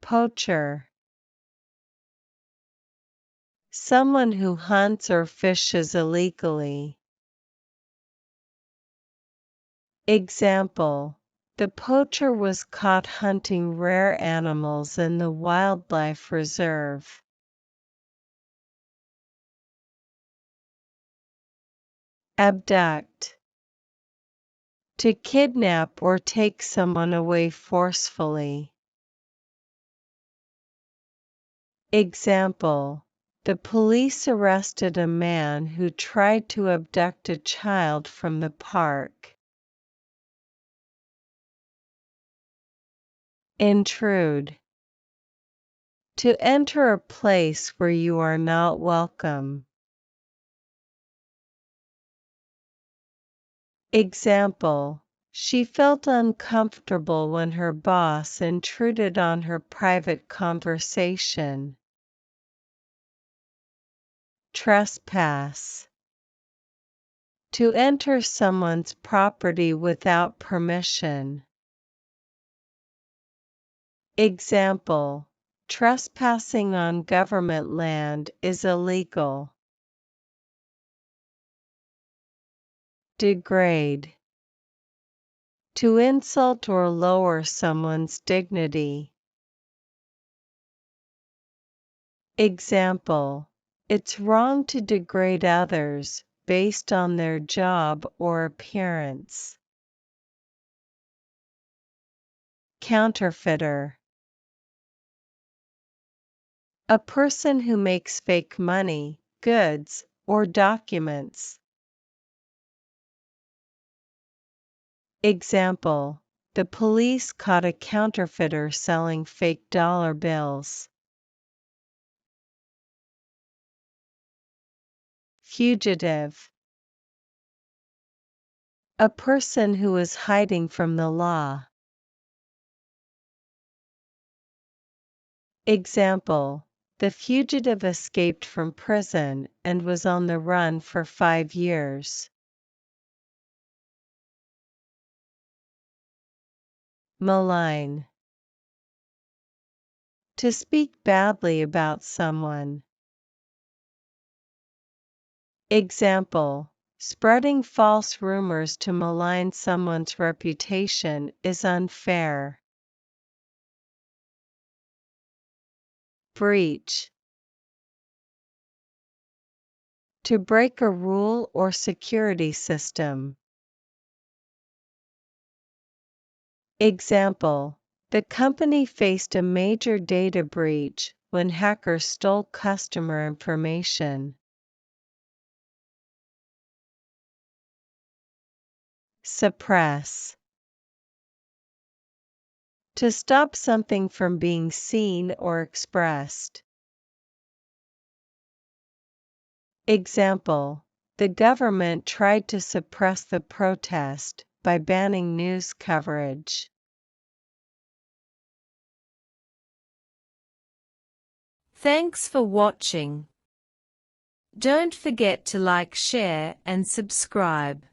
poacher. Someone who hunts or fishes illegally. Example: the poacher was caught hunting rare animals in the wildlife reserve. Abduct. To kidnap or take someone away forcefully. Example: the police arrested a man who tried to abduct a child from the park. Intrude. To enter a place where you are not welcome. Example: she felt uncomfortable when her boss intruded on her private conversation. Trespass. To enter someone's property without permission. Example: trespassing on government land is illegal. Degrade. To insult or lower someone's dignity. Example: it's wrong to degrade others based on their job or appearance. Counterfeiter. A person who makes fake money, goods, or documents. Example: the police caught a counterfeiter selling fake dollar bills. Fugitive. A person who is hiding from the law. Example: the fugitive escaped from prison and was on the run for 5 years. Malign. To speak badly about someone. Example: spreading false rumors to malign someone's reputation is unfair. Breach. To break a rule or security system. Example: the company faced a major data breach when hackers stole customer information. Suppress. To stop something from being seen or expressed. Example: the government tried to suppress the protest by banning news coverage. Thanks for watching. Don't forget to like, share, and subscribe.